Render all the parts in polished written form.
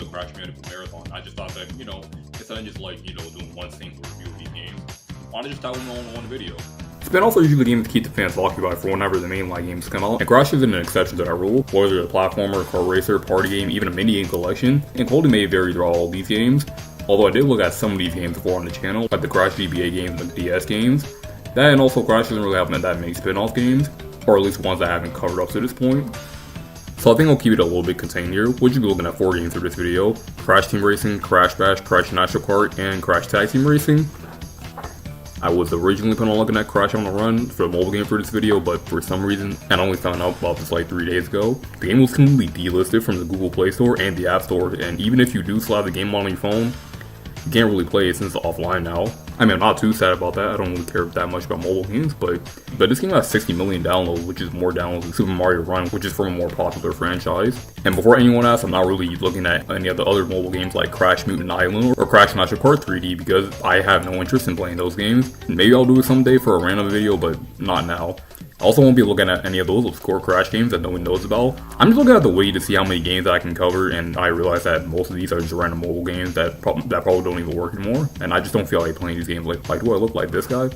the Crash Bandicoot Marathon. I just thought that, instead of just doing one single review of these games, why not just dive in on one video? Spinoffs are usually games to keep the fans occupied for whenever the mainline games come out, and Crash isn't an exception to that rule. Whether it's a platformer, car racer, party game, even a mini game collection, and quality may vary throughout all these games. Although I did look at some of these games before on the channel, like the Crash GBA games and the DS games. That and also Crash doesn't really have that many spin-off games, or at least ones that I haven't covered up to this point. So I think I'll keep it a little bit contained here. We'll just be looking at 4 games for this video: Crash Team Racing, Crash Bash, Crash Nitro Kart, and Crash Tag Team Racing. I was originally planning on looking at Crash on the Run for the mobile game for this video, but for some reason, and I only found out about this like 3 days ago, the game was completely delisted from the Google Play Store and the App Store, and even if you do still have the game on your phone, you can't really play it since it's offline now. I mean, I'm not too sad about that. I don't really care that much about mobile games, but this game has 60 million downloads, which is more downloads than Super Mario Run, which is from a more popular franchise. And before anyone asks, I'm not really looking at any of the other mobile games like Crash Mutant Island or Crash Nitro Kart 3D because I have no interest in playing those games. Maybe I'll do it someday for a random video, but not now. I also won't be looking at any of those obscure Crash games that no one knows about. I'm just looking at the wiki to see how many games I can cover, and I realize that most of these are just random mobile games that probably don't even work anymore. And I just don't feel like playing these games like do I look like this guy?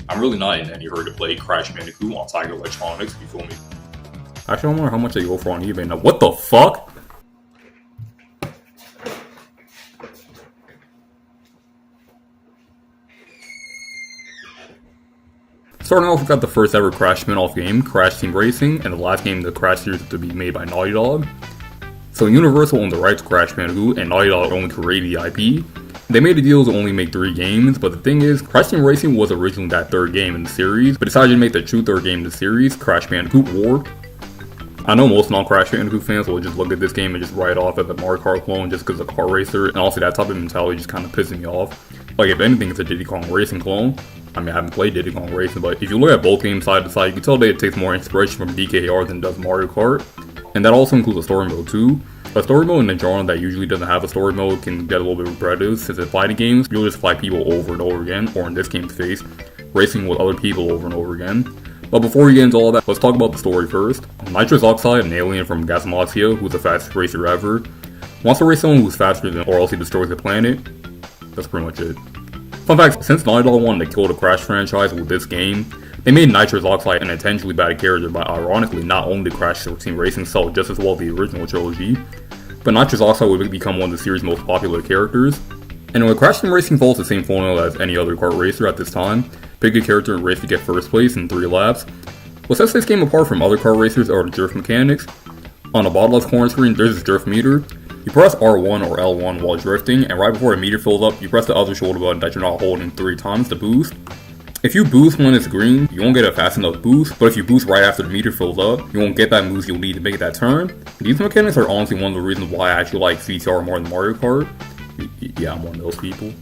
I'm really not in any hurry to play Crash Bandicoot on Tiger Electronics, if you feel me. Actually, I wonder how much they go for on eBay now. What the fuck? Starting off, we've got the first ever Crash spin-off game, Crash Team Racing, and the last game in the Crash series to be made by Naughty Dog. So Universal owned the rights to Crash Bandicoot, and Naughty Dog only created the IP. They made a deal to only make 3 games, but the thing is, Crash Team Racing was originally that 3rd game in the series, but decided to make the true 3rd game in the series, Crash Bandicoot War. I know most non-Crash Bandicoot fans will just look at this game and just write it off as a Mario Kart clone just because of car racer, and honestly that type of mentality just kind of pisses me off. Like, if anything, it's a Diddy Kong Racing clone. I mean, I haven't played Diddy Kong Racing, but if you look at both games side to side, you can tell that it takes more inspiration from DKR than does Mario Kart. And that also includes a story mode too. A story mode in a genre that usually doesn't have a story mode can get a little bit repetitive, since in fighting games, you'll just fight people over and over again, or in this game's case, racing with other people over and over again. But before we get into all that, let's talk about the story first. Nitrous Oxide, an alien from Gasamaxia, who's the fastest racer ever, wants to race someone who's faster than, or else he destroys the planet. That's pretty much it. Fun fact, since Naughty Dog wanted to kill the Crash franchise with this game, they made Nitrous Oxide an intentionally bad character by ironically not only did Crash Team Racing sell just as well as the original trilogy, but Nitrous Oxide would become one of the series' most popular characters. Anyway, Crash Team Racing follows the same formula as any other kart racer at this time: pick a character and race to get first place in 3 laps. What sets this game apart from other kart racers are the drift mechanics. On the bottom left corner screen, there's this drift meter. You press R1 or L1 while drifting, and right before the meter fills up, you press the other shoulder button that you're not holding 3 times to boost. If you boost when it's green, you won't get a fast enough boost, but if you boost right after the meter fills up, you won't get that boost you'll need to make that turn. These mechanics are honestly one of the reasons why I actually like CTR more than Mario Kart. Yeah, I'm one of those people.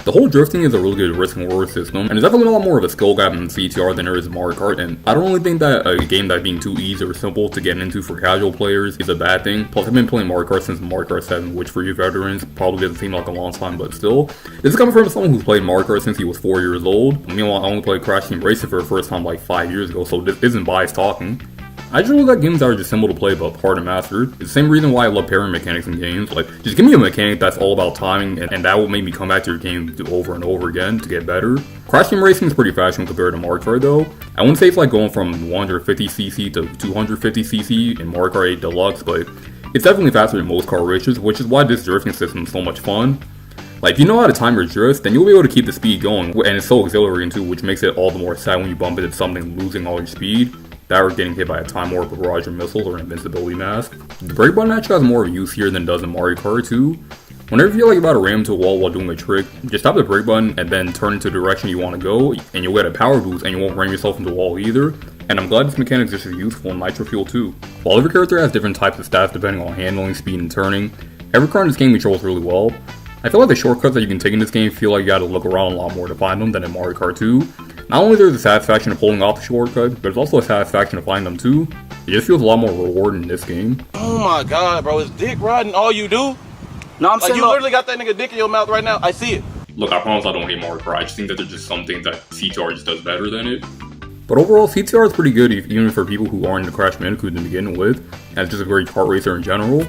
The whole drifting is a really good risk and reward system, and there's definitely a lot more of a skill gap in CTR than there is in Mario Kart, and I don't really think that a game that being too easy or simple to get into for casual players is a bad thing. Plus, I've been playing Mario Kart since Mario Kart 7, which for you veterans probably doesn't seem like a long time, but still. This is coming from someone who's played Mario Kart since he was 4 years old. Meanwhile, I only played Crash Team Racing for the first time like 5 years ago, so this isn't biased talking. I just really like games that are just simple to play but hard to master. It's the same reason why I love parry mechanics in games. Like, just give me a mechanic that's all about timing, and that will make me come back to your game over and over again to get better. Crash Team Racing is pretty fast compared to Mario Kart though. I wouldn't say it's like going from 150cc to 250cc in Mario Kart 8 Deluxe, but it's definitely faster than most car racers, which is why this drifting system is so much fun. Like, if you know how to time your drifts, then you'll be able to keep the speed going, and it's so exhilarating too, which makes it all the more sad when you bump into something losing all your speed. That or getting hit by a time warp, barrage of missiles, or an invincibility mask. The brake button actually has more use here than it does in Mario Kart 2. Whenever you feel like you're about to ram into a wall while doing a trick, just tap the brake button and then turn into the direction you want to go, and you'll get a power boost and you won't ram yourself into a wall either. And I'm glad this mechanic is just as useful in Nitro Fuel too. While every character has different types of stats depending on handling, speed, and turning, every car in this game controls really well. I feel like the shortcuts that you can take in this game feel like you gotta look around a lot more to find them than in Mario Kart 2. Not only there's the satisfaction of pulling off the shortcut, but there's also a satisfaction of finding them too. It just feels a lot more rewarding in this game. Oh my god, bro, is dick riding all you do? No, I'm like, saying you literally got that nigga dick in your mouth right now. I see it. Look, I promise I don't hate Mario Kart. I just think that there's just some things that CTR just does better than it. But overall, CTR is pretty good even for people who aren't into Crash Bandicoot to begin with, and it's just a great kart racer in general.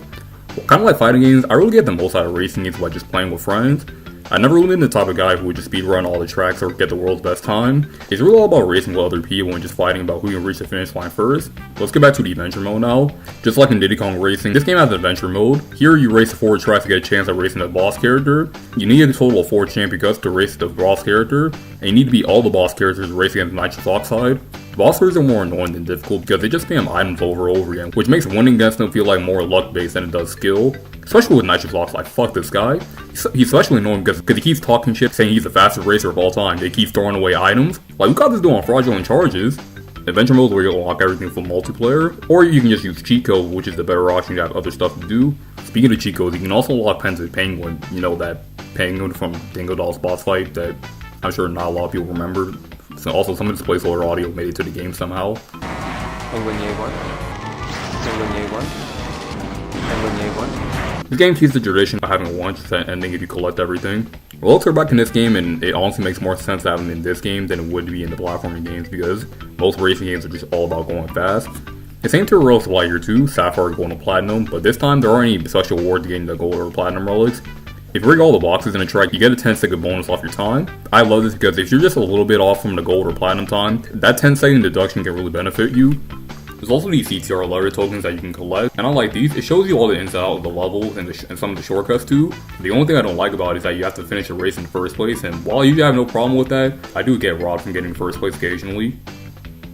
Kind of like fighting games, I really get the most out of racing games by just playing with friends. I never really been the type of guy who would just speedrun all the tracks or get the world's best time. It's really all about racing with other people and just fighting about who can reach the finish line first. Let's get back to the adventure mode now. Just like in Diddy Kong Racing, this game has adventure mode. Here you race 4 tracks to get a chance at racing the boss character. You need a total of 4 champion cuts to race the boss character, and you need to beat all the boss characters to race against nitrous oxide. Boss characters are more annoying than difficult because they just spam items over and over again, which makes winning against them feel like more luck based than it does skill. Especially with nitrous oxide, fuck this guy. He's especially annoying because he keeps talking shit saying he's the fastest racer of all time. They keep throwing away items. Like, we got this dude on fraudulent charges. Adventure mode is where you unlock everything from multiplayer, or you can just use cheat code, which is the better option to have other stuff to do. Speaking of cheat codes, you can also unlock Pence's Penguin, you know, that penguin from Dingo Doll's boss fight that I'm sure not a lot of people remember. So also, some of this placeholder audio made it to the game somehow. Penguin Yeguan. Penguin Yeguan. Penguin Yeguan. This game keeps the tradition of having a 100% ending if you collect everything. Well, let's go back in this game, and it honestly makes more sense to have them in this game than it would be in the platforming games because most racing games are just all about going fast. The same to Relics of Lightyear 2, Sapphire going to Platinum, but this time there aren't any special awards getting the Gold or Platinum relics. If you rig all the boxes in a track, you get a 10-second bonus off your time. I love this because if you're just a little bit off from the Gold or Platinum time, that 10-second deduction can really benefit you. There's also these CTR letter tokens that you can collect, and unlike these, it shows you all the ins and outs of the levels and some of the shortcuts too. The only thing I don't like about it is that you have to finish a race in first place, and while you have no problem with that, I do get robbed from getting first place occasionally.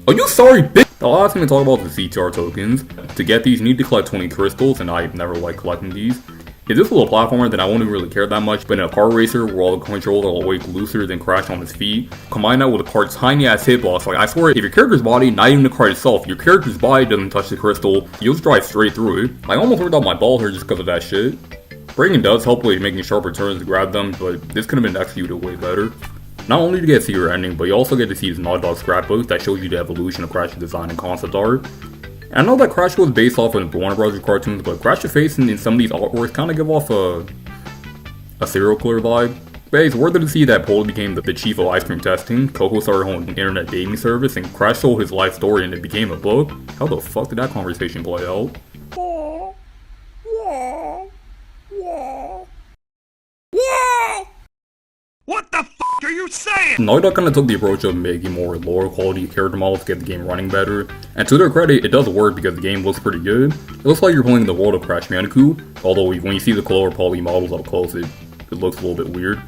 Are you sorry, bitch? The last thing to talk about is the CTR tokens. To get these, you need to collect 20 crystals, and I never like collecting these. If this was a platformer, then I wouldn't really care that much, but in a car racer where all the controls are way looser than Crash on his feet, combine that with a cart's tiny ass hitbox, like I swear, if your character's body, not even the cart itself, your character's body doesn't touch the crystal, you'll just drive straight through it. I almost ripped out my ball here just because of that shit. Braking does help with making sharper turns to grab them, but this could have been executed way better. Not only do you get to see your ending, but you also get to see his Naughty Dog scrapbook that shows you the evolution of Crash's design and concept art. I know that Crash was based off of Warner Bros. Cartoons, but Crash's face in some of these artworks kind of give off a serial killer vibe. But it's worth it to see that Polo became the chief of ice cream testing, Coco started her own internet dating service, and Crash told his life story and it became a book. How the fuck did that conversation play out? What the fuck are you saying? Naughty Dog kind of took the approach of making more lower quality character models to get the game running better, and to their credit, it does work because the game looks pretty good. It looks like you're playing in the world of Crash Bandicoot, although when you see the lower quality models up close, it looks a little bit weird.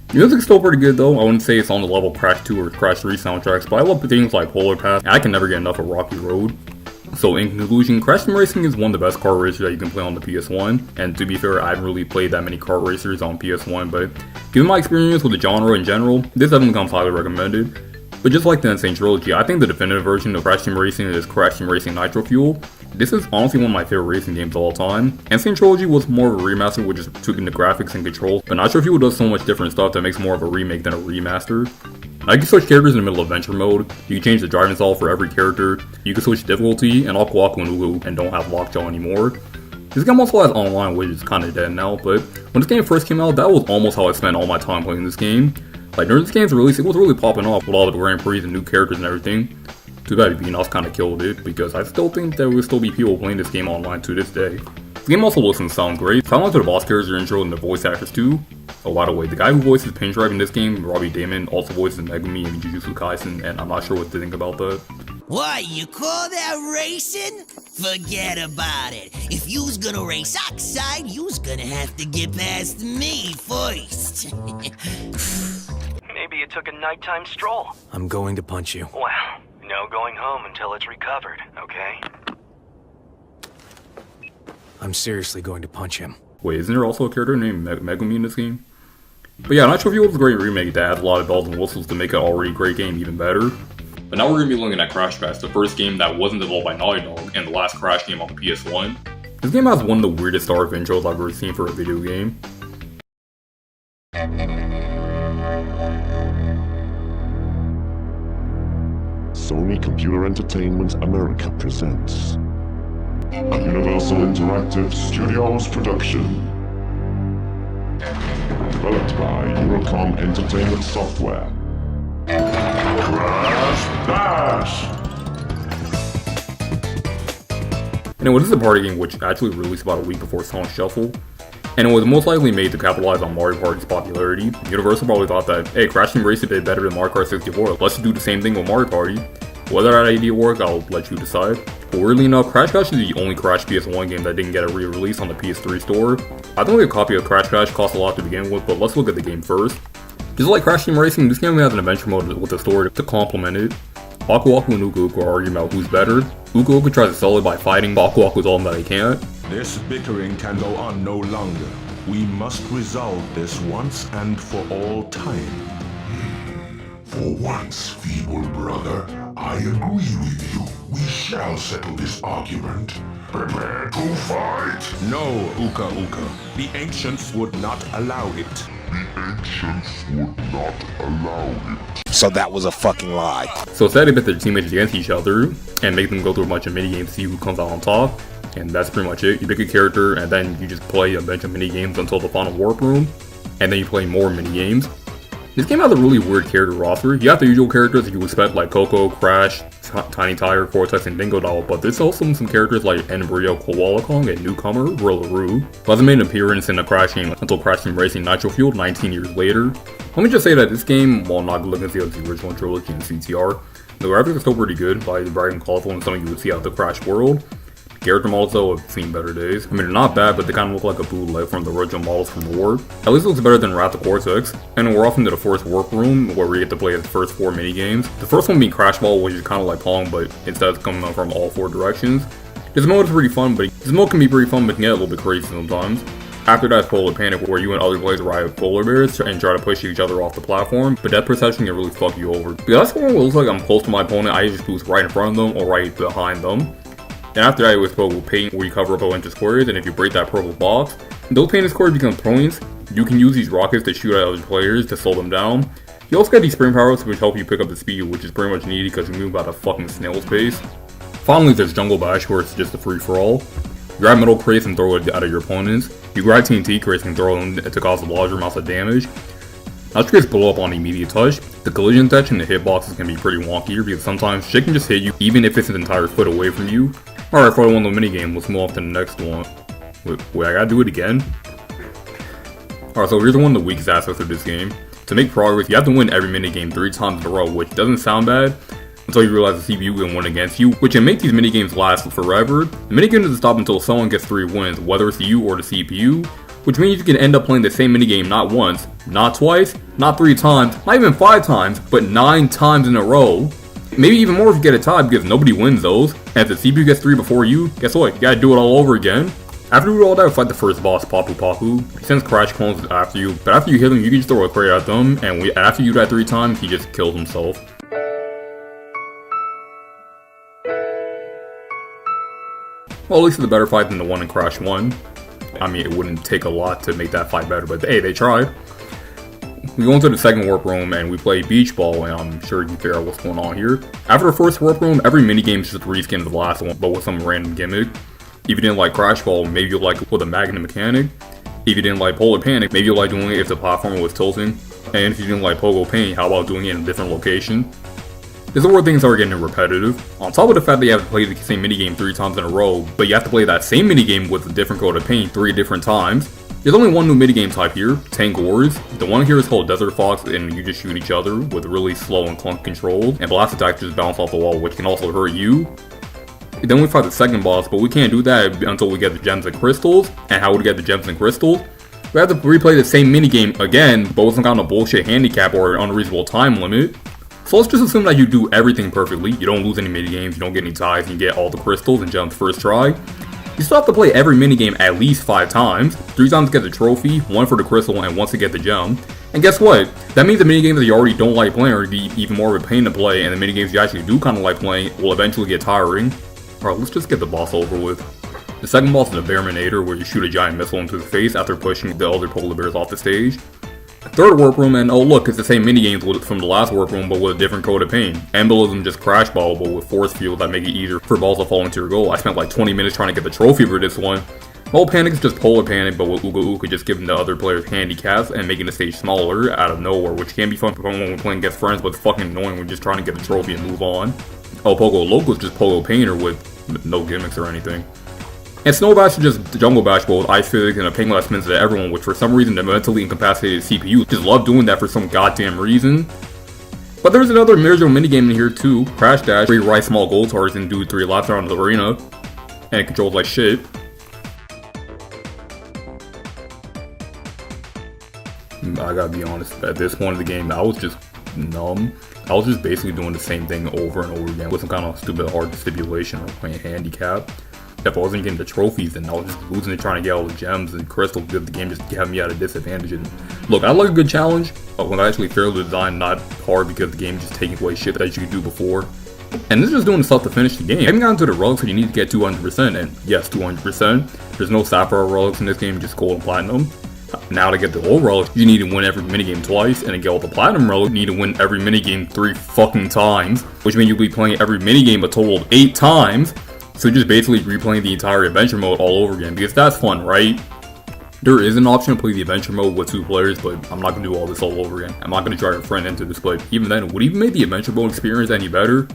The music's still pretty good though. I wouldn't say it's on the level of Crash 2 or Crash 3 soundtracks, but I love things like Polar Pass, and I can never get enough of Rocky Road. So in conclusion, Crash Team Racing is one of the best kart racers that you can play on the PS1, and to be fair, I haven't really played that many kart racers on PS1, but given my experience with the genre in general, this definitely comes highly recommended. But just like the Insane Trilogy, I think the definitive version of Crash Team Racing is Crash Team Racing Nitro Fuel. This is honestly one of my favorite racing games of all time. Insane Trilogy was more of a remaster with just tweaking the graphics and controls, but Nitro Fuel does so much different stuff that makes more of a remake than a remaster. Now you can switch characters in the middle of adventure mode, you can change the driving style for every character, you can switch difficulty, and Aku Aku and Ulu and don't have Lockjaw anymore. This game also has online, which is kinda dead now, but when this game first came out, that was almost how I spent all my time playing this game. Like during this game's release, it was really popping off with all the Grand Prix and new characters and everything. Too bad Spinoffs kinda killed it, because I still think there will still be people playing this game online to this day. The game also looks and sounds great. Sound like the boss characters are intro and the voice actors too. Oh, by the way, the guy who voices Pinstripe in this game, Robbie Damon, also voices Megumi in Jujutsu Kaisen, and I'm not sure what to think about that. What, you call that racing? Forget about it. If you's gonna race oxide, you's gonna have to get past me first. Maybe you took a nighttime stroll. I'm going to punch you. Well, no going home until it's recovered, okay? I'm seriously going to punch him. Wait, isn't there also a character named Megumi in this game? But yeah, Nitro Fuel was a great remake that adds a lot of bells and whistles to make an already great game even better. But now we're going to be looking at Crash Bash, the first game that wasn't developed by Naughty Dog, and the last Crash game on the PS1. This game has one of the weirdest start intros I've ever seen for a video game. Sony Computer Entertainment America presents a Universal Interactive Studios production. Developed by Eurocom Entertainment Software. Crash Bash! And Anyway, this is a party game which actually released about a week before Sonic Shuffle, and it was most likely made to capitalize on Mario Party's popularity. Universal probably thought that, hey, Crash Team Racing did better than Mario Kart 64, let's just do the same thing with Mario Party. Whether that idea worked, I'll let you decide. But weirdly enough, Crash Bash is the only Crash PS1 game that didn't get a re-release on the PS3 store. I think a copy of Crash Bash cost a lot to begin with, but let's look at the game first. Just like Crash Team Racing, this game has an adventure mode with a story to complement it. Aku Aku and Uku Uku are arguing about who's better. Uku Uku tries to sell it by fighting, Aku Aku tells him that he can't. This bickering can go on no longer. We must resolve this once and for all time. For once, feeble brother, I agree with you. We shall settle this argument. Prepare to fight! No, Uka Uka. The ancients would not allow it. The ancients would not allow it. So that was a fucking lie. So instead they pit their teammates against each other and make them go through a bunch of minigames to see who comes out on top. And that's pretty much it. You pick a character and then you just play a bunch of minigames until the final warp room. And then you play more minigames. This game has a really weird character roster. You have the usual characters that you expect like Coco, Crash, Tiny Tiger, Cortex, and Dingo Doll, but there's also some characters like Embryo, Koala Kong, and newcomer, Rillaroo, who hasn't made an appearance in a Crash game until Crash Team Racing Nitro Fueled 19 years later. Let me just say that this game, while not good looking as the original trilogy in CTR, the graphics are still pretty good, by bright and colorful and something you would see out of the Crash world. Character models though have seen better days. I mean, they're not bad, but they kind of look like a bootleg from the original models from the warp. At least it looks better than Wrath of Cortex. And we're off into the first warp room, where we get to play the first 4 minigames. The first one being Crash Ball, which is kind of like Pong, but instead it's coming from all 4 directions. This mode is pretty fun, but this mode can be pretty fun, but can get a little bit crazy sometimes. After that is Polar Panic, where you and other players ride polar bears and try to push each other off the platform, but depth perception can really fuck you over. Because that's one where it looks like I'm close to my opponent, I just boost right in front of them or right behind them. And after that, it was purple paint, where you cover up a bunch of squares, and if you break that purple box, those painted squares become points. You can use these rockets to shoot at other players to slow them down. You also get these sprint powers, which help you pick up the speed, which is pretty much needed because you move at a fucking snail's pace. Finally, there's Jungle Bash, where it's just a free-for-all. You grab metal crates and throw it at your opponents. You grab TNT crates and throw them to cause larger amounts of damage. Now, crates blow up on immediate touch. The collision touch and the hitboxes can be pretty wonky because sometimes shit can just hit you even if it's an entire foot away from you. Alright, for one of the minigame, let's move on to the next one. Wait, I gotta do it again? Alright, so here's one of the weakest aspects of this game. To make progress, you have to win every minigame 3 times in a row, which doesn't sound bad until you realize the CPU can win against you, which can make these minigames last forever. The minigame doesn't stop until someone gets 3 wins, whether it's you or the CPU, which means you can end up playing the same minigame not once, not twice, not 3 times, not even 5 times, but 9 times in a row. Maybe even more if you get a tie because nobody wins those, and if the CPU gets 3 before you, guess what, you gotta do it all over again. After you do all that, fight the first boss, Papu Papu. He sends Crash clones after you, but after you hit him, you can just throw a crate at them, and after you do that 3 times, he just kills himself. Well, at least it's a better fight than the one in Crash 1. I mean, it wouldn't take a lot to make that fight better, but hey, they tried. We go into the second warp room and we play beach ball, and I'm sure you can figure out what's going on here. After the first warp room, every minigame is just a reskin of the last one, but with some random gimmick. If you didn't like Crash Ball, maybe you'll like it with a magnet mechanic. If you didn't like Polar Panic, maybe you'll like doing it if the platform was tilting. And if you didn't like Pogo Paint, how about doing it in a different location? This is where things are getting repetitive. On top of the fact that you have to play the same minigame 3 times in a row, but you have to play that same minigame with a different coat of paint 3 different times. There's only one new minigame type here, Tank Wars. The one here is called Desert Fox, and you just shoot each other with really slow and clunky controls, and blast attacks just bounce off the wall, which can also hurt you. Then we fight the second boss, but we can't do that until we get the gems and crystals. And how would we get the gems and crystals? We have to replay the same minigame again, but with some kind of bullshit handicap or an unreasonable time limit. So let's just assume that you do everything perfectly, you don't lose any minigames, you don't get any ties, and you get all the crystals and gems first try. You still have to play every minigame at least 5 times, 3 times to get the trophy, 1 for the crystal, and 1 to get the gem. And guess what? That means the minigames that you already don't like playing are even more of a pain to play, and the minigames you actually do kind of like playing will eventually get tiring. Alright, let's just get the boss over with. The second boss is a Bearminator, where you shoot a giant missile into his face after pushing the other polar bears off the stage. Third warp room, and oh look, it's the same minigames from the last warp room, but with a different coat of paint. Embolism just Crash Ball, but with force fields that make it easier for balls to fall into your goal. I spent like 20 minutes trying to get the trophy for this one. Polar Panic is just Polar Panic, but with Uga Uga just giving the other players handicaps and making the stage smaller out of nowhere, which can be fun when we're playing against friends, but it's fucking annoying when just trying to get the trophy and move on. Oh, Pogo Loco is just Pogo Painter with no gimmicks or anything. And Snow Bash is just Jungle Bash, but with ice physics and a ping last minute to everyone, which for some reason the mentally incapacitated CPU just love doing that for some goddamn reason. But there's another miserable minigame in here too, Crash Dash, where you ride small gold cars and do 3 laps around the arena, and it controls like shit. I gotta be honest, at this point of the game, I was just numb. I was just basically doing the same thing over and over again with some kind of stupid hard stipulation or playing handicap. If I wasn't getting the trophies, then I was just losing and trying to get all the gems and crystals because the game just had me at a disadvantage. And look, I like a good challenge, but when I actually fairly designed, not hard because the game is just taking away shit that you could do before. And this is just doing stuff to finish the game. I haven't gotten to the relics, so you need to get 200%, and yes, 200%. There's no sapphire relics in this game, just gold and platinum. Now to get the gold relics, you need to win every minigame twice, and to get all the platinum relics, you need to win every minigame 3 fucking times, which means you'll be playing every minigame a total of 8 times. So just basically replaying the entire adventure mode all over again, because that's fun, right? There is an option to play the adventure mode with 2 players, but I'm not going to do all this all over again. I'm not going to drag a friend into this, but even then, would it even make the adventure mode experience any better?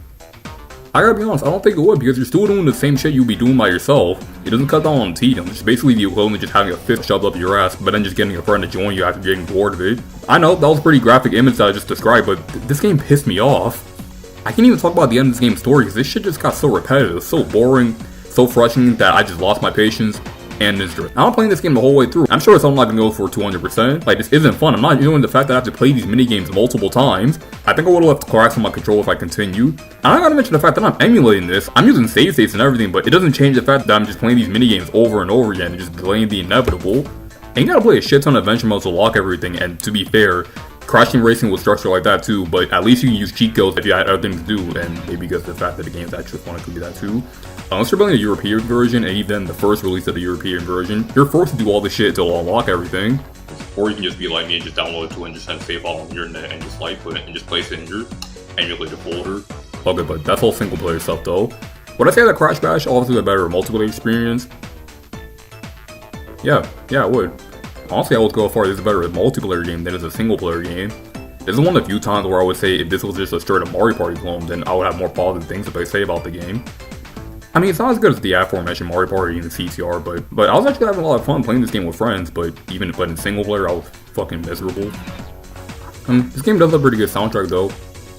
I gotta be honest, I don't think it would, because you're still doing the same shit you'd be doing by yourself. It doesn't cut down on tedium. It's basically the equivalent of just having a fist shoved up your ass, but then just getting a friend to join you after getting bored of it. I know, that was a pretty graphic image that I just described, but this game pissed me off. I can't even talk about the end of this game's story, because this shit just got so repetitive, so boring, so frustrating that I just lost my patience and interest. I'm playing this game the whole way through. I'm sure it's not gonna go for 200%. Like, this isn't fun. I'm not enjoying the fact that I have to play these minigames multiple times. I think I would've left cracks on my controller if I continued. And I gotta mention the fact that I'm emulating this. I'm using save states and everything, but it doesn't change the fact that I'm just playing these minigames over and over again and just delaying the inevitable. And you gotta play a shit ton of adventure modes to lock everything, and to be fair, Crash Team Racing was structured like that too, but at least you can use cheat codes if you had other things to do, and maybe because of the fact that the game's actually fun, it could be that too. Unless you're playing the European version, and even the first release of the European version, you're forced to do all this shit to unlock everything. Or you can just be like me and just download a 200% save file on your net and just like put it and just place it in your emulated folder. Okay, but that's all single player stuff though. Would I say that Crash Bash offers a better multiplayer experience? Yeah, I would. Honestly, I would go as far as it's a better multiplayer game than it's a single player game. This is one of the few times where I would say if this was just a straight up Mario Party clone, then I would have more positive things to say about the game. I mean, it's not as good as the aforementioned Mario Party and the CTR, but I was actually having a lot of fun playing this game with friends, but even if in single player, I was fucking miserable. This game does have a pretty good soundtrack though,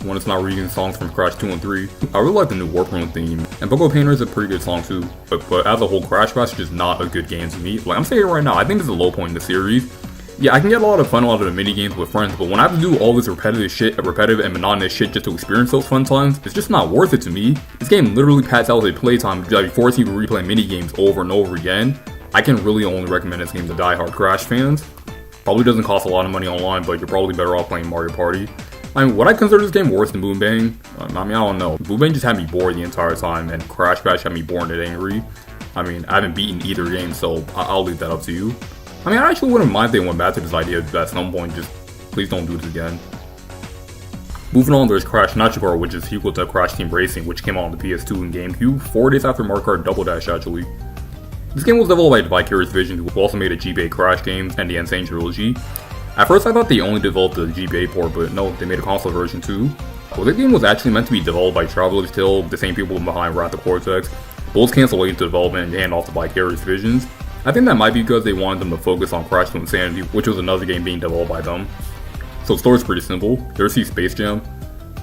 when it's not reusing songs from Crash 2 and 3. I really like the new Warp Room theme, and Bogo Painter is a pretty good song too, but as a whole, Crash Bash is just not a good game to me. Like, I'm saying it right now, I think this is a low point in the series. Yeah, I can get a lot of fun out of the minigames with friends, but when I have to do all this repetitive and monotonous shit just to experience those fun times, it's just not worth it to me. This game literally pads out a playtime that forcing you to replay minigames over and over again. I can really only recommend this game to die-hard Crash fans. Probably doesn't cost a lot of money online, but you're probably better off playing Mario Party. I mean, would I consider this game worse than Boom Bang? I mean, I don't know. Boom Bang just had me bored the entire time, and Crash Bash had me bored and angry. I mean, I haven't beaten either game, so I'll leave that up to you. I mean, I actually wouldn't mind if they went back to this idea at some point, just please don't do this again. Moving on, there's Crash Nitro, which is equal to Crash Team Racing, which came out on the PS2 and GameCube 4 days after Mario Kart Double Dash actually. This game was developed by Vicarious Vision, who also made a GBA Crash games and the Insane Trilogy. At first I thought they only developed the GBA port, but no, they made a console version too. Well, this game was actually meant to be developed by Traveler's Tale, the same people behind Wrath of Cortex. Both canceled late into development and hand off to Vicarious Visions. I think that might be because they wanted them to focus on Crash to Insanity, which was another game being developed by them. So the story's pretty simple. You ever see Space Jam?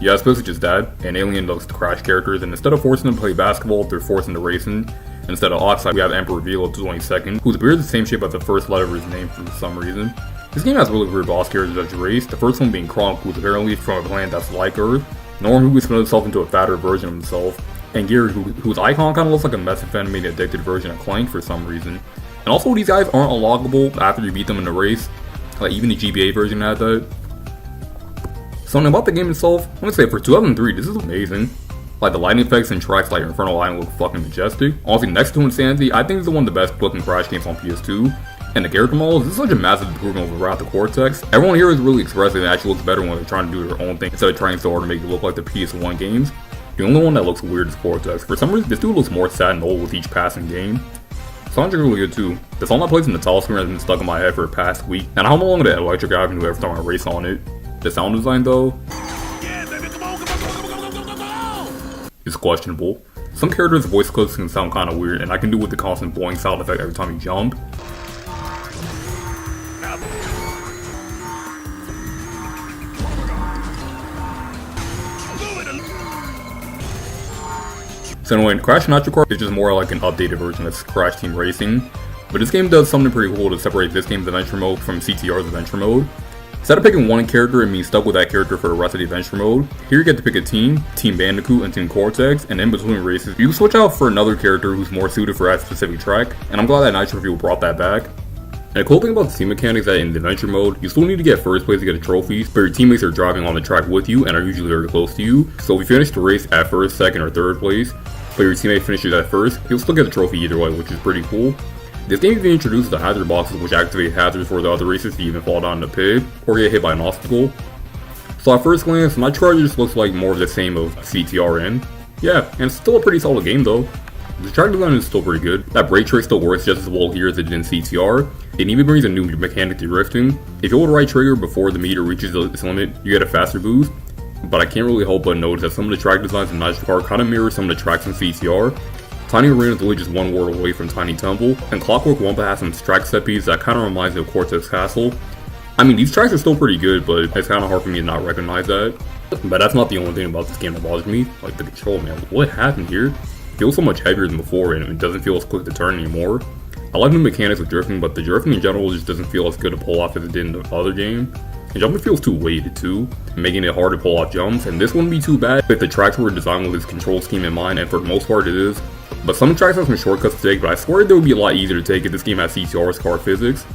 Yeah, it's basically just that. An alien looks to Crash characters, and instead of forcing them to play basketball, they're forcing to racing. Instead of Oxide, we have Emperor Velo 22nd, whose beard is the same shape as the first letter of his name for some reason. This game has really weird boss characters that you race, the first one being Kronk, who's apparently from a planet that's like Earth, Norm, who split himself into a fatter version of himself, and Gear, whose icon kind of looks like a methamphetamine addicted version of Clank for some reason. And also, these guys aren't unlockable after you beat them in the race. Like, even the GBA version had that. Something about the game itself, I'm gonna say for 2003, this is amazing. Like, the lighting effects and tracks like Infernal Lighting look fucking majestic. Honestly, next to Insanity, I think this is one of the best looking Crash games on PS2. And the character models, this is such a massive improvement over Wrath of Cortex. Everyone here is really expressive and actually looks better when they're trying to do their own thing instead of trying so hard to make it look like the PS1 games. The only one that looks weird is Cortex. For some reason, this dude looks more sad and old with each passing game. Sounds really good too. The song that plays in the title screen has been stuck in my head for the past week, and how long the electric avenue every time I race on it. The sound design though, is questionable. Some characters' voice clips can sound kinda weird, and I can do with the constant boing sound effect every time you jump. So anyway, Crash Nitro Kart is just more like an updated version of Crash Team Racing, but this game does something pretty cool to separate this game's adventure mode from CTR's adventure mode. Instead of picking one character and being stuck with that character for the rest of the adventure mode, here you get to pick a team, Team Bandicoot and Team Cortex, and in between races, you can switch out for another character who's more suited for that specific track, and I'm glad that Nitro Fuel brought that back. And the cool thing about the team mechanics is that in the adventure mode, you still need to get first place to get a trophy, but your teammates are driving on the track with you and are usually very close to you, so if you finish the race at first, second, or third place, but your teammate finishes at first, you'll still get a trophy either way, which is pretty cool. This game even introduces the hazard boxes, which activate hazards for the other races to even fall down in the pit, or get hit by an obstacle. So at first glance, Nitro Kart just looks like more of the same of CTRN. Yeah, and it's still a pretty solid game though. The track design is still pretty good. That brake trick still works just as well here as it did in CTR. It even brings a new mechanic to drifting. If you hold the right trigger before the meter reaches its limit, you get a faster boost. But I can't really help but notice that some of the track designs in Nitro Kart kind of mirror some of the tracks in CTR. Tiny Arena is really just one world away from Tiny Temple, and Clockwork Wampa has some track set pieces that kind of reminds me of Cortex Castle. I mean, these tracks are still pretty good, but it's kind of hard for me to not recognize that. But that's not the only thing about this game that bothers me. Like the control, man, what happened here? It feels so much heavier than before, and it doesn't feel as quick to turn anymore. I like the mechanics of drifting, but the drifting in general just doesn't feel as good to pull off as it did in the other game. And jumping feels too weighted too, making it hard to pull off jumps, and this wouldn't be too bad if the tracks were designed with this control scheme in mind, and for the most part it is. But some tracks have some shortcuts to take, but I swear they would be a lot easier to take if this game had CTR's kart physics.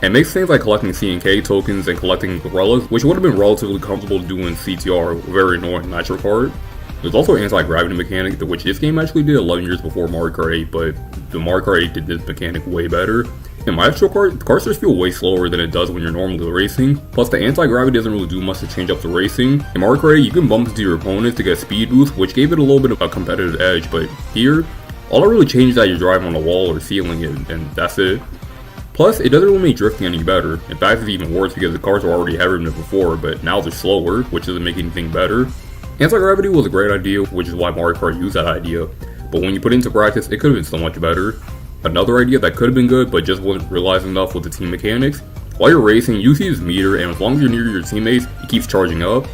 And makes things like collecting C&K tokens and collecting relics, which would have been relatively comfortable to do in CTR, very annoying in Nitro Kart. There's also an anti-gravity mechanic, which this game actually did 11 years before Mario Kart 8, but the Mario Kart 8 did this mechanic way better. In Nitro Kart, the cars just feel way slower than it does when you're normally racing, plus the anti-gravity doesn't really do much to change up the racing. In Mario Kart 8, you can bump into your opponents to get a speed boost, which gave it a little bit of a competitive edge, but here, all it really changed is that you're driving on a wall or ceiling, and that's it. Plus, it doesn't really make drifting any better. In fact, it's even worse because the cars were already heavier than before, but now they're slower, which doesn't make anything better. Anti-gravity was a great idea, which is why Mario Kart used that idea, but when you put it into practice, it could have been so much better. Another idea that could have been good, but just wasn't realized enough with the team mechanics. While you're racing, you see this meter, and as long as you're near your teammates, it keeps charging up.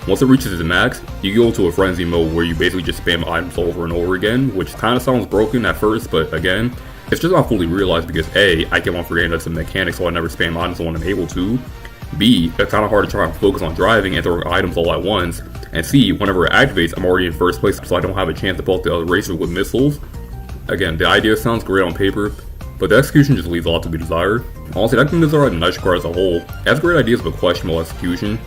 Once it reaches its max, you go into a frenzy mode where you basically just spam items over and over again, which kind of sounds broken at first, but again, it's just not fully realized because A, I keep on forgetting that's a mechanic so I never spam items when I'm able to. B, it's kind of hard to try and focus on driving and throw items all at once. And C, whenever it activates, I'm already in first place so I don't have a chance to pelt the other racer with missiles. Again, the idea sounds great on paper, but the execution just leaves a lot to be desired. Honestly, that game is alright in Nitro Kart as a whole. It has great ideas but questionable execution.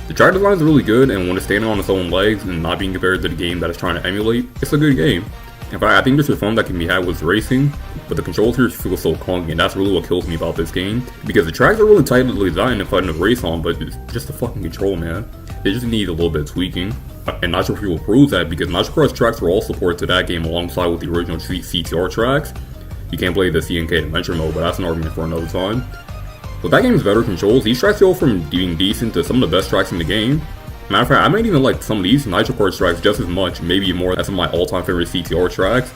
The track design is really good, and when it's standing on its own legs and not being compared to the game that it's trying to emulate, it's a good game. In fact, I think there's a fun that can be had with racing, but the controls here feel so clunky, and that's really what kills me about this game. Because the tracks are really tightly designed and fun to race on, but it's just the fucking control, man. They just need a little bit of tweaking. And Nitro Fuel proves that because Nitro Kart's tracks were all supported to that game alongside with the original CTR tracks. You can't play the C&K Adventure mode, but that's an argument for another time. With that game's better controls, these tracks go from being decent to some of the best tracks in the game. Matter of fact, I might even like some of these Nitro Kart tracks just as much, maybe more than some of my all-time favorite CTR tracks.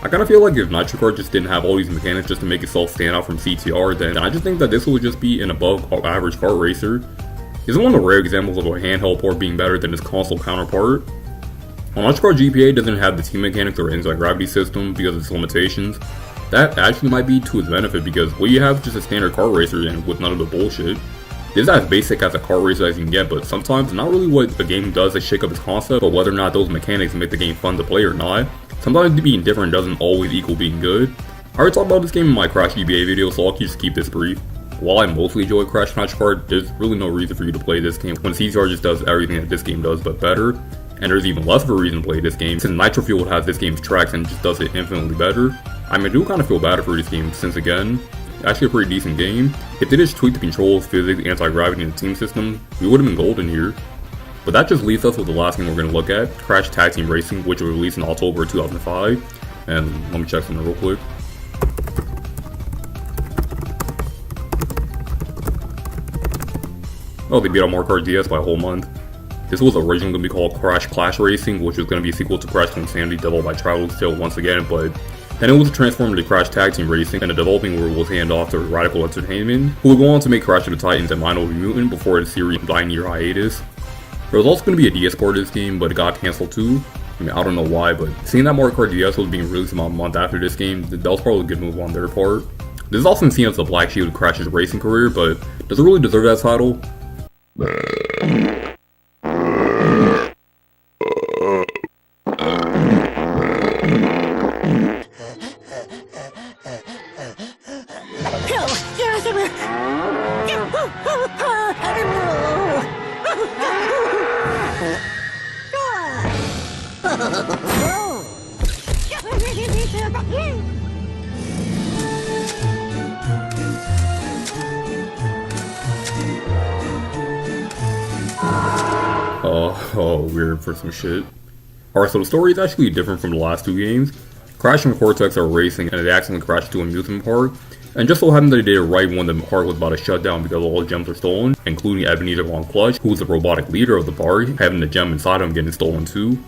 I kinda feel like if Nitro Kart just didn't have all these mechanics just to make itself stand out from CTR, then I just think that this would just be an above average kart racer. This is one of the rare examples of a handheld port being better than its console counterpart. On Nitro Kart GPA doesn't have the team mechanics or anti-gravity system because of its limitations. That actually might be to its benefit because what you have is just a standard kart racer and with none of the bullshit. This is as basic as a kart racer as you can get, but sometimes not really what a game does to shake up its concept, but whether or not those mechanics make the game fun to play or not. Sometimes being different doesn't always equal being good. I already talked about this game in my Crash GBA video, so I'll just keep this brief. While I mostly enjoy Crash Nitro Kart, there's really no reason for you to play this game when CTR just does everything that this game does but better. And there's even less of a reason to play this game since Nitro Fuel has this game's tracks and just does it infinitely better. I mean, I do kind of feel bad for this game since again, actually a pretty decent game. If they just tweaked the controls, physics, anti-gravity, and the team system, we would have been golden here. But that just leaves us with the last game we're going to look at, Crash Tag Team Racing, which was released in October 2005. And let me check something real quick. Oh, they beat out Mario Kart DS by a whole month. This was originally going to be called Crash Clash Racing, which was going to be a sequel to Crash Insanity developed by Travelstill once again, but then it was transformed into Crash Tag Team Racing, and the developing world was handed off to Radical Entertainment, who would go on to make Crash of the Titans and Mind Over Mutant before the series' 9-year hiatus. There was also going to be a DS part of this game, but it got cancelled too. I mean, I don't know why, but seeing that Mario Kart DS was being released about a month after this game, that was probably a good move on their part. This is often seen as the black sheep of Crash's racing career, but does it really deserve that title? Oh, we're in for some shit. Alright, so the story is actually different from the last two games. Crash and Cortex are racing and they accidentally crash into an amusement park. And just so happened that they did it right when the park was about to shut down because all the gems are stolen, including Ebenezer Von Clutch, who was the robotic leader of the park, having the gem inside him getting stolen too.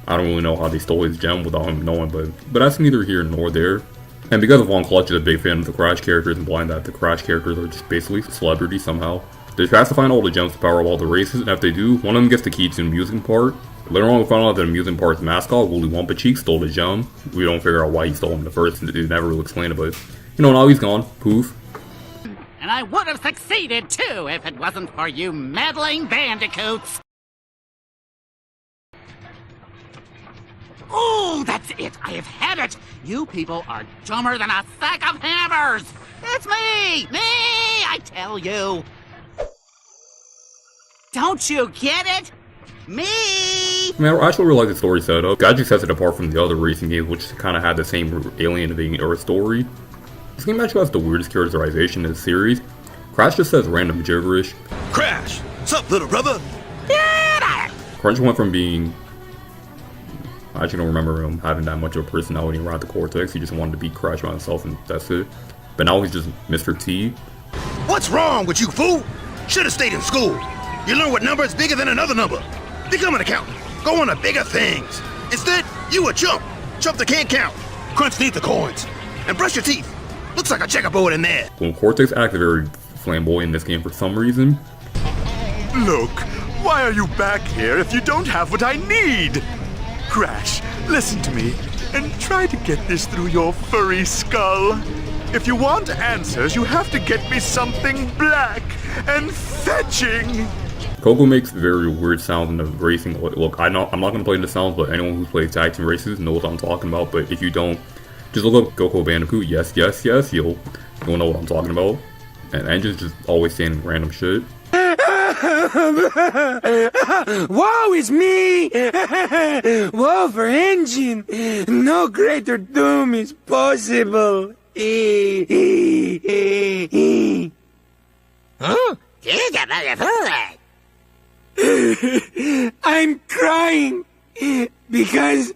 I don't really know how they stole his gem without him knowing, but that's neither here nor there. And because Von Clutch is a big fan of the Crash characters and blind that the Crash characters are just basically celebrities somehow, they try to find all the gems to power up all the races, and if they do, one of them gets the key to the amusement park. Later on we found out that the amusement park's mascot, Willy Wumpa Cheek, stole the gem. We don't figure out why he stole him at first, they never really explain it, but you know, now he's gone. Poof. And I would have succeeded too if it wasn't for you meddling bandicoots! Oh, that's it! I have had it! You people are dumber than a sack of hammers! It's me! Me! I tell you! Don't you get it? Me! I mean, I actually really like the story setup. It actually sets it apart from the other racing games, which kind of had the same alien invading Earth story. This game actually has the weirdest characterization in the series. Crash just says random gibberish. Crash! What's up, little brother? Crash went from being... I actually don't remember him having that much of a personality around the Cortex. He just wanted to be Crash by himself and that's it. But now he's just Mr. T. What's wrong with you, fool? Should have stayed in school. You learn what number is bigger than another number. Become an accountant. Go on to bigger things. Instead, you a chump. Chump that can't count. Crunch neath the coins. And brush your teeth. Looks like a checkerboard in there. When Cortex acted very flamboyant in this game for some reason. Look, why are you back here if you don't have what I need? Crash, listen to me and try to get this through your furry skull. If you want answers, you have to get me something black and fetching. Coco makes very weird sounds in the racing. Look, I'm not going to play the sounds, but anyone who's played tag team races knows what I'm talking about. But if you don't, just look up Crash Bandicoot. Yes, you'll know what I'm talking about. And Engine's just always saying random shit. Woe is me! Woe for Engine! No greater doom is possible! Huh? I'm crying because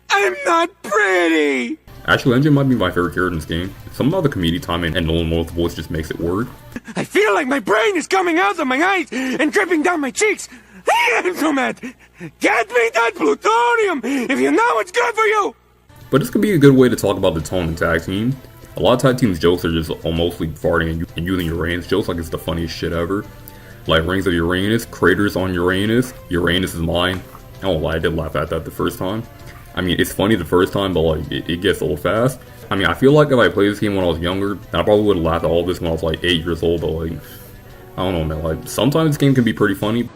I'm not pretty! Actually, Engine might be my favorite character in this game. Some of the comedic timing and Nolan North's voice just makes it work. I feel like my brain is coming out of my eyes and dripping down my cheeks! I'm so mad! Get me that plutonium if you know what's good for you! But this could be a good way to talk about the tone in tag team. A lot of tag team's jokes are just mostly farting and using Uranus jokes like it's the funniest shit ever. Like Rings of Uranus, Craters on Uranus, Uranus is mine. I won't lie, I did laugh at that the first time. I mean, it's funny the first time, but like, it gets old fast. I mean, I feel like if I played this game when I was younger, I probably would have laughed at all this when I was like 8 years old, but like, I don't know, man, like, sometimes this game can be pretty funny.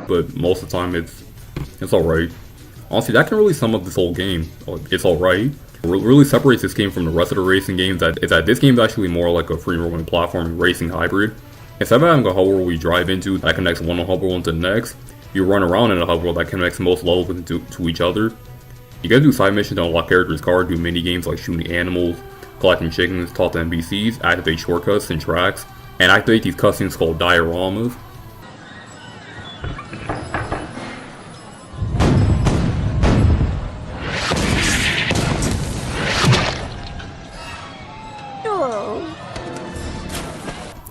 But most of the time, it's alright. Honestly, that can really sum up this whole game. It's alright. What really separates this game from the rest of the racing games is that this game is actually more like a free-roaming platforming racing hybrid. Instead of having a hub world we drive into that connects one hub world into the next, you run around in a hub world that connects most levels to each other. You gotta do side missions to unlock characters' cards, do mini games like shooting animals, collecting chickens, talk to NPCs, activate shortcuts and tracks, and activate these cutscenes called dioramas.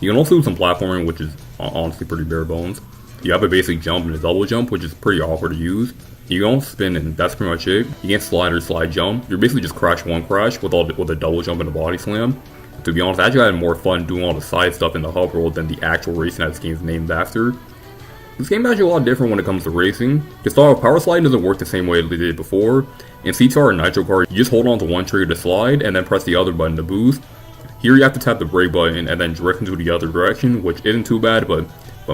You can also do some platforming, which is honestly pretty bare bones. You have a basic jump and a double jump, which is pretty awkward to use. You don't spin, and that's pretty much it. You can't slide or slide jump. You're basically just crash one crash with a double jump and a body slam. To be honest, I actually had more fun doing all the side stuff in the hub world than the actual racing that this game is named after. This game is actually a lot different when it comes to racing. To start off, power sliding doesn't work the same way it did before. In CTR and Nitro Kart, you just hold on to one trigger to slide and then press the other button to boost. Here you have to tap the brake button and then drift into the other direction, which isn't too bad, but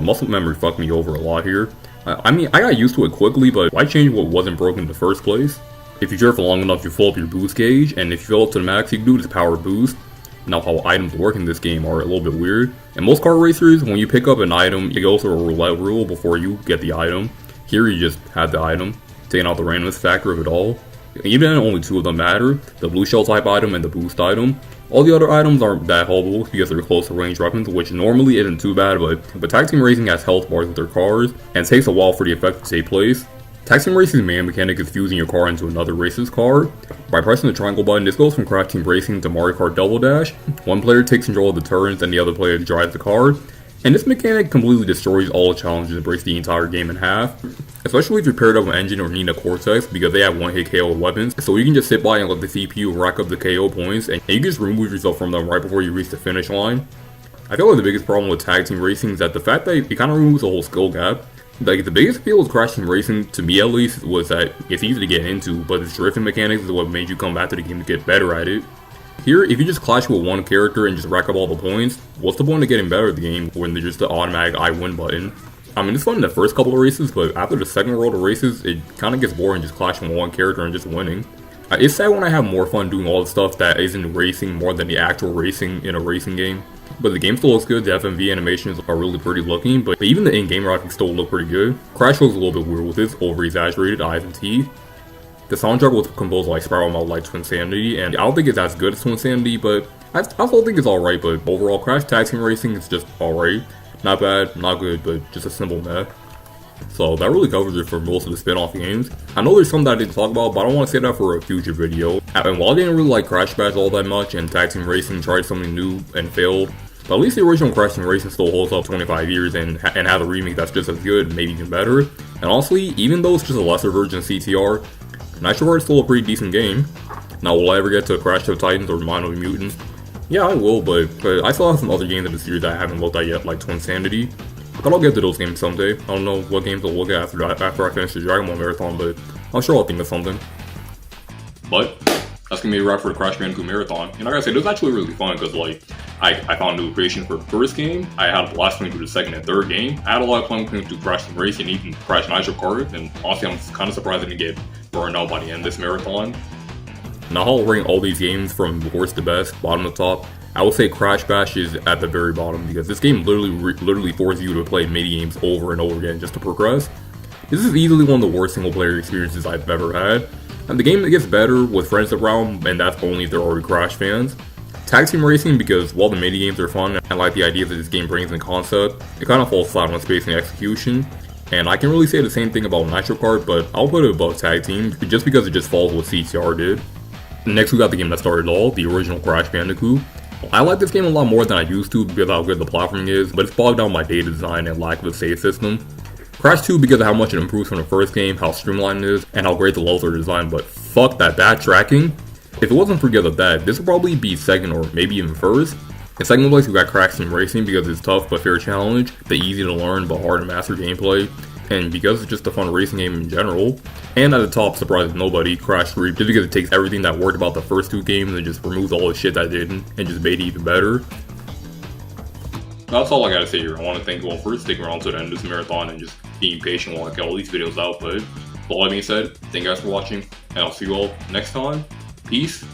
muscle memory fucked me over a lot here. I mean, I got used to it quickly, but why change what wasn't broken in the first place? If you drift for long enough, you fill up your boost gauge, and if you fill up to the max, you can do this power boost. Now, how items work in this game are a little bit weird. In most car racers, when you pick up an item, you go through a roulette rule before you get the item. Here, you just have the item, taking out the randomness factor of it all. Even then, only two of them matter, the blue shell type item and the boost item. All the other items aren't that helpful because they're close to range weapons, which normally isn't too bad, but Tag Team Racing has health bars with their cars, and it takes a while for the effect to take place. Tag Team Racing's main mechanic is fusing your car into another racer's car. By pressing the triangle button, this goes from Crash Team Racing to Mario Kart Double Dash. One player takes control of the turns and the other player drives the car. And this mechanic completely destroys all the challenges and breaks the entire game in half. Especially if you're paired up with Engine or Nina Cortex, because they have one-hit KO weapons. So you can just sit by and let the CPU rack up the KO points, and you can just remove yourself from them right before you reach the finish line. I feel like the biggest problem with Tag Team Racing is that the fact that it kind of removes the whole skill gap. Like, the biggest appeal with Crash Team Racing, to me at least, was that it's easy to get into, but its drifting mechanics is what made you come back to the game to get better at it. Here, if you just clash with one character and just rack up all the points, what's the point of getting better at the game when there's just the automatic I win button? I mean, it's fun in the first couple of races, but after the second roll of races, it kind of gets boring just clashing with one character and just winning. It's sad when I have more fun doing all the stuff that isn't racing more than the actual racing in a racing game. But the game still looks good, the FMV animations are really pretty looking, but even the in-game graphics still look pretty good. Crash looks a little bit weird with its over-exaggerated eyes and teeth. The soundtrack was composed by Spiral Melt like Twinsanity, and I don't think it's as good as Twinsanity, but I still think it's alright, but overall, Crash Tag Team Racing is just alright. Not bad, not good, but just a simple meh. So that really covers it for most of the spin-off games. I know there's some that I didn't talk about, but I don't want to say that for a future video. And while I didn't really like Crash Bash all that much, and Tag Team Racing tried something new and failed, but at least the original Crash Team Racing still holds up 25 years and has a remake that's just as good, maybe even better. And honestly, even though it's just a lesser version of CTR, Nitro Kart is still a pretty decent game. Now, will I ever get to Crash of Titans or Mind of the Mutants? Yeah, I will, but I still have some other games in the series that I haven't looked at yet, like Twinsanity. But I'll get to those games someday. I don't know what games I'll look at after I finish the Dragon Ball Marathon, but I'm sure I'll think of something. But that's gonna be a wrap for the Crash Bandicoot Marathon. And like I said, it was actually really fun because, like, I found new appreciation for the first game. I had a blast playing through the second and third game. I had a lot of fun playing through Crash Team Racing and even Crash Nitro Kart. And honestly, I'm kind of surprised I didn't get burned out by the end of this marathon. Now, I'll rank all these games from worst to best, bottom to top. I would say Crash Bash is at the very bottom because this game literally forces you to play mini games over and over again just to progress. This is easily one of the worst single player experiences I've ever had. And the game gets better with friends around, and that's only if they're already Crash fans. Tag Team Racing, because while the mini games are fun and I like the ideas that this game brings in concept, it kind of falls flat on space and execution. And I can really say the same thing about Nitro Kart, but I'll put it above Tag Team just because it just falls what CTR did. Next we got the game that started it all, the original Crash Bandicoot. I like this game a lot more than I used to because of how good the platforming is, but it's bogged down by data design and lack of a save system. Crash 2 because of how much it improves from the first game, how streamlined it is, and how great the levels are designed, but fuck that backtracking. If it wasn't for because of that, this would probably be second or maybe even first. In second place we got Crash Team Racing because it's tough but fair challenge, the easy to learn but hard to master gameplay, and because it's just a fun racing game in general. And at the top, surprises nobody, Crash 3, just because it takes everything that worked about the first two games and just removes all the shit that didn't, and just made it even better. That's all I gotta say here. I want to thank you all for sticking around to the end of this marathon and just being patient while I get all these videos out. But with all that being said, thank you guys for watching, and I'll see you all next time. Peace.